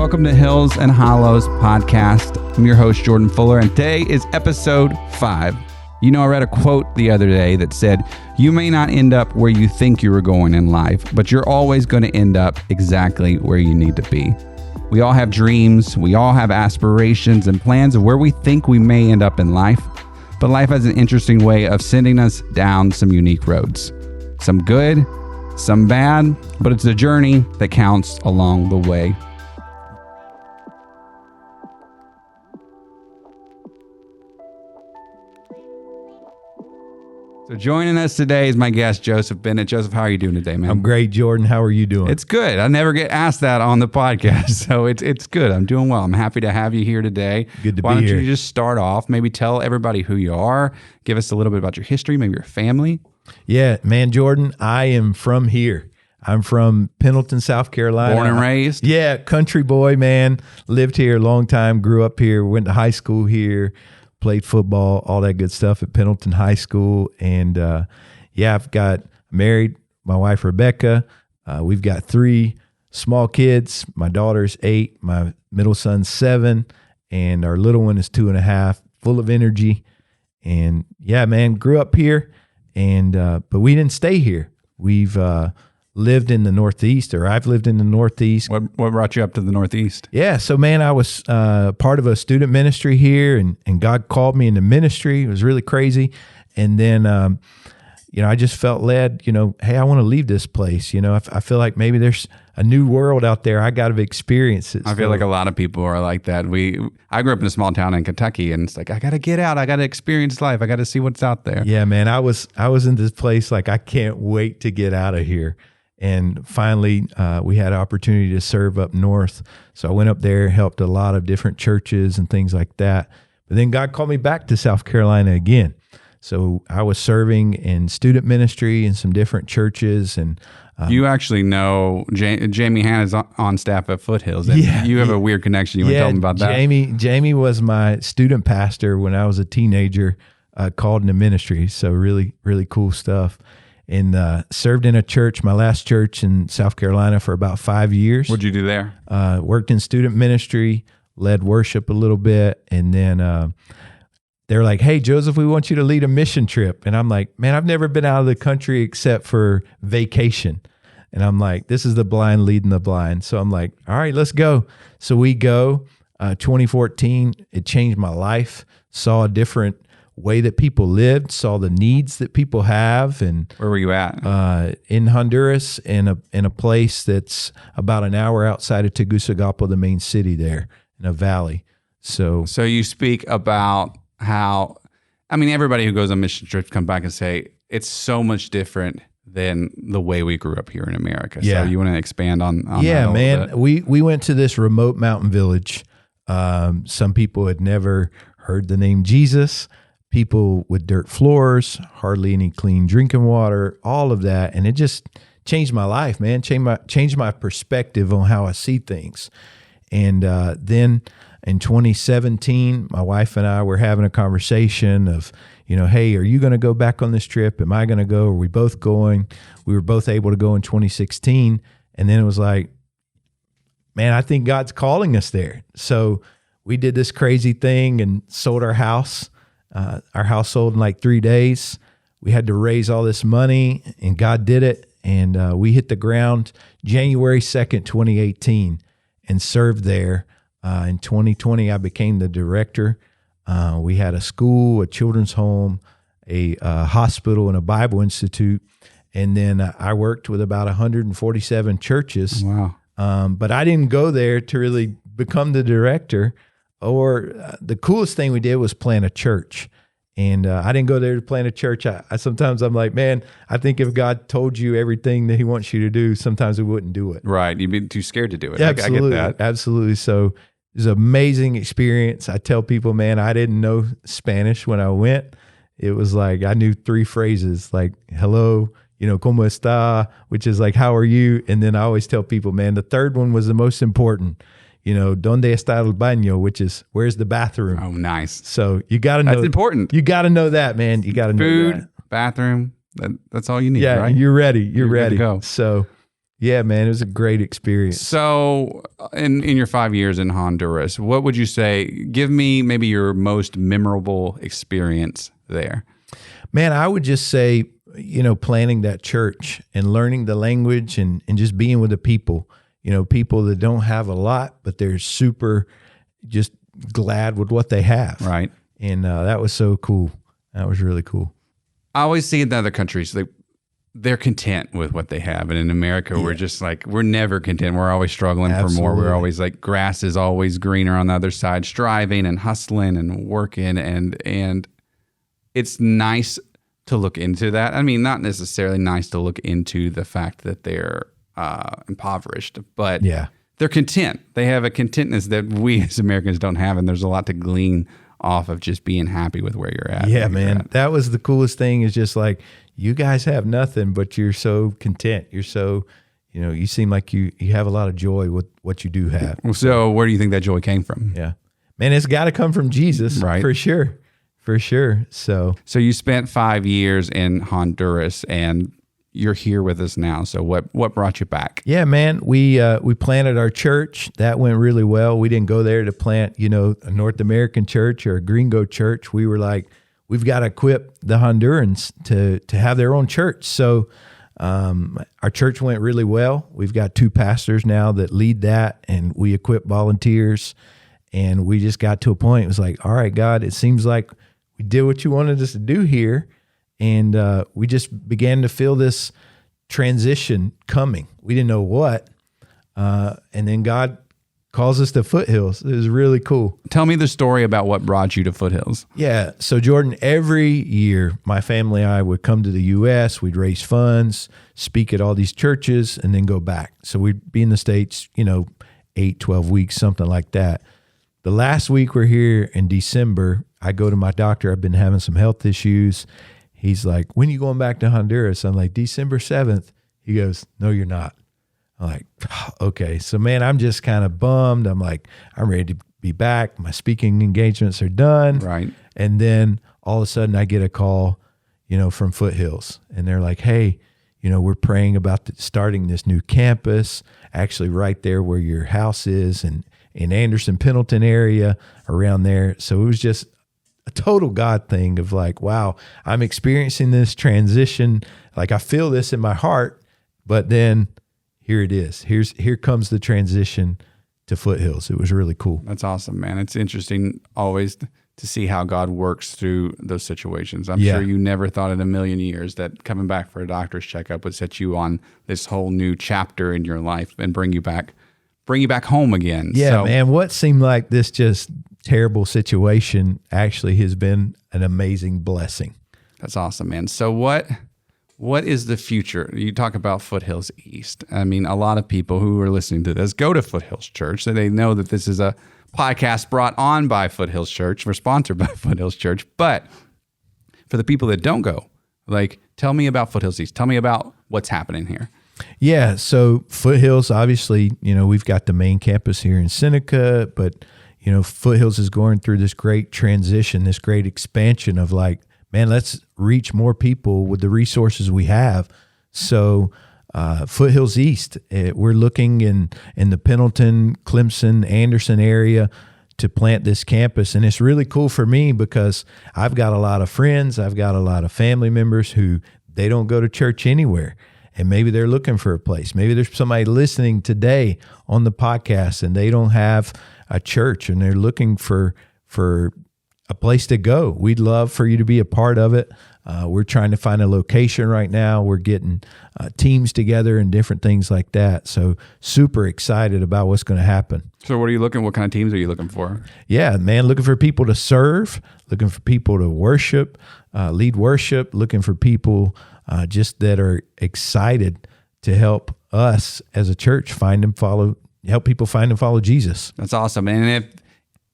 welcome to Hills and Hollows podcast. I'm your host, Jordan Fuller, and today is episode 5. You know, I read a quote the other day that said, you may not end up where you think you were going in life, but you're always going to end up exactly where you need to be. We all have dreams, we all have aspirations and plans of where we think we may end up in life, but life has an interesting way of sending us down some unique roads. Some good, some bad, but it's a journey that counts along the way. So joining us today is my guest, Joseph Bennett. Joseph, how are you doing today, man? I'm great, Jordan. How are you doing? It's good. I never get asked that on the podcast, so it's good. I'm doing well. I'm happy to have you here today. Good to be here. Why don't you just start off, maybe tell everybody who you are, give us a little bit about your history, maybe your family. Yeah, man, Jordan, I am from here. I'm from Pendleton, South Carolina. Born and raised? Yeah, country boy, man. Lived here a long time, grew up here, went to high school here, played football, all that good stuff at Pendleton High School. And I've got married, my wife, Rebecca. We've got 3 small kids. My daughter's 8, my middle son's 7, and our little one is 2.5, full of energy. And yeah, man, grew up here. And but we didn't stay here. We've lived in the Northeast, or I've lived in the Northeast. What brought you up to the Northeast? Yeah, so man, I was part of a student ministry here, and God called me into ministry. It was really crazy. And then, I just felt led, hey, I want to leave this place. I feel like maybe there's a new world out there. I got to experience it. I feel like a lot of people are like that. I grew up in a small town in Kentucky, and it's like, I got to get out. I got to experience life. I got to see what's out there. Yeah, man, I was in this place like, I can't wait to get out of here. And finally, we had an opportunity to serve up north. So I went up there, helped a lot of different churches and things like that. But then God called me back to South Carolina again. So I was serving in student ministry in some different churches. And you actually know Jamie Hannah's on staff at Foothills. Yeah, you have a weird connection. You want to tell them about that? Jamie was my student pastor when I was a teenager, called into ministry. So really, really cool stuff. And served in a church, my last church in South Carolina, for about 5 years. What'd you do there? Worked in student ministry, led worship a little bit. And then they're like, hey, Joseph, we want you to lead a mission trip. And I'm like, man, I've never been out of the country except for vacation. And I'm like, this is the blind leading the blind. So I'm like, all right, let's go. So we go. 2014, it changed my life. Saw a different way that people lived, saw the needs that people have. And where were you at? In Honduras, in a place that's about an hour outside of Tegucigalpa, the main city there, in a valley. So you speak about how, everybody who goes on mission trips come back and say, it's so much different than the way we grew up here in America. Yeah. So you want to expand on yeah, that man. We went to this remote mountain village. Some people had never heard the name Jesus. People with dirt floors, hardly any clean drinking water, all of that. And it just changed my life, man. Changed my perspective on how I see things. And then in 2017, my wife and I were having a conversation of, hey, are you going to go back on this trip? Am I going to go? Are we both going? We were both able to go in 2016. And then it was like, man, I think God's calling us there. So we did this crazy thing and sold our house. Our house sold in like 3 days. We had to raise all this money, and God did it. And we hit the ground January 2nd, 2018, and served there. In 2020, I became the director. We had a school, a children's home, a hospital, and a Bible Institute. And then I worked with about 147 churches. Wow. But I didn't go there to really become the director. Or the coolest thing we did was plant a church. And I didn't go there to plant a church. Sometimes I'm like, man, I think if God told you everything that he wants you to do, sometimes we wouldn't do it. Right. You'd be too scared to do it. Absolutely. I get that. Absolutely. So it was an amazing experience. I tell people, man, I didn't know Spanish when I went. It was like I knew 3 phrases like, hello, ¿cómo está? Which is like, how are you? And then I always tell people, man, the third one was the most important. ¿Dónde está el baño? Which is, where's the bathroom? Oh, nice. So you got to know. That's important. You got to know that, man. You got to know that. Food, bathroom, that's all you need, yeah, right? You're ready. You're ready. To go. So Yeah, man, it was a great experience. So in your 5 years in Honduras, what would you say, give me maybe your most memorable experience there? Man, I would just say, planning that church and learning the language and just being with the people, people that don't have a lot, but they're super just glad with what they have. Right. And that was so cool. That was really cool. I always see in other countries, they're content with what they have. And in America, we're just like, we're never content. We're always struggling for more. We're always like, grass is always greener on the other side, striving and hustling and working. And it's nice to look into that. I mean, not necessarily nice to look into the fact that they're impoverished, but they're content. They have a contentness that we as Americans don't have. And there's a lot to glean off of just being happy with where you're at. Yeah, man. That was the coolest thing, is just like, you guys have nothing, but you're so content. You're so, you seem like you have a lot of joy with what you do have. So where do you think that joy came from? Yeah, man, it's got to come from Jesus, right? For sure. So you spent 5 years in Honduras and you're here with us now. So what brought you back? Yeah, man, we planted our church. That went really well. We didn't go there to plant, a North American church or a gringo church. We were like, we've got to equip the Hondurans to have their own church. So our church went really well. We've got 2 pastors now that lead that, and we equip volunteers. And we just got to a point, it was like, all right, God, it seems like we did what you wanted us to do here. And we just began to feel this transition coming. We didn't know what. And then God calls us to Foothills. It was really cool. Tell me the story about what brought you to Foothills. Yeah. So Jordan, every year, my family and I would come to the U.S., we'd raise funds, speak at all these churches, and then go back. So we'd be in the States, 8, 12 weeks, something like that. The last week we're here in December, I go to my doctor. I've been having some health issues. He's like, when are you going back to Honduras? I'm like, December 7th. He goes, no, you're not. I'm like, okay. So, man, I'm just kind of bummed. I'm like, I'm ready to be back. My speaking engagements are done. Right. And then all of a sudden I get a call, from Foothills. And they're like, hey, we're praying about starting this new campus, actually right there where your house is, and in Anderson, Pendleton area around there. So it was just a total God thing of like, wow, I'm experiencing this transition. Like, I feel this in my heart, but then here it is. Here comes the transition to Foothills. It was really cool. That's awesome, man. It's interesting always to see how God works through those situations. I'm sure you never thought in a million years that coming back for a doctor's checkup would set you on this whole new chapter in your life and bring you back home again. Yeah, man. What seemed like this just terrible situation actually has been an amazing blessing. That's awesome, man. So what is the future? You talk about Foothills East. I mean, a lot of people who are listening to this go to Foothills Church, so they know that this is a podcast brought on by Foothills Church. We're sponsored by Foothills Church. But for the people that don't go, like, tell me about Foothills East. Tell me about what's happening here. Yeah, so Foothills, obviously, we've got the main campus here in Seneca, but, Foothills is going through this great transition, this great expansion of like, man, let's reach more people with the resources we have. So Foothills East, we're looking in the Pendleton, Clemson, Anderson area to plant this campus. And it's really cool for me because I've got a lot of friends, I've got a lot of family members who they don't go to church anywhere. And maybe they're looking for a place. Maybe there's somebody listening today on the podcast and they don't have a church and they're looking for a place to go. We'd love for you to be a part of it. We're trying to find a location right now. We're getting teams together and different things like that. So super excited about what's going to happen. So what kind of teams are you looking for? Yeah, man, looking for people to serve, looking for people to worship, lead worship, looking for people just that are excited to help us as a church help people find and follow Jesus. That's awesome. And if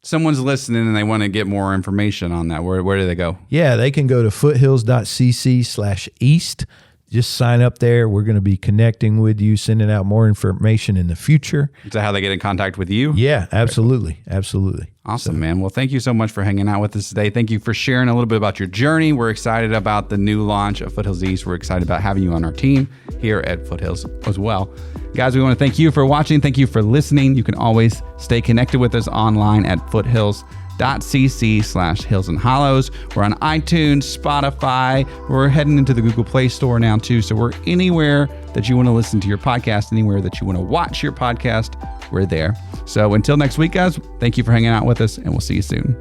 someone's listening and they want to get more information on that, where do they go? Yeah, they can go to foothills.cc/east. Just sign up there. We're going to be connecting with you, sending out more information in the future. Is that how they get in contact with you? Yeah, absolutely. Absolutely. Awesome, man. Well, thank you so much for hanging out with us today. Thank you for sharing a little bit about your journey. We're excited about the new launch of Foothills East. We're excited about having you on our team here at Foothills as well. Guys, we want to thank you for watching. Thank you for listening. You can always stay connected with us online at foothills.cc/hills and hollows. We're on iTunes, Spotify. We're heading into the Google Play Store now too. So we're anywhere that you want to listen to your podcast, anywhere that you want to watch your podcast, we're there. So until next week, guys, thank you for hanging out with us, and we'll see you soon.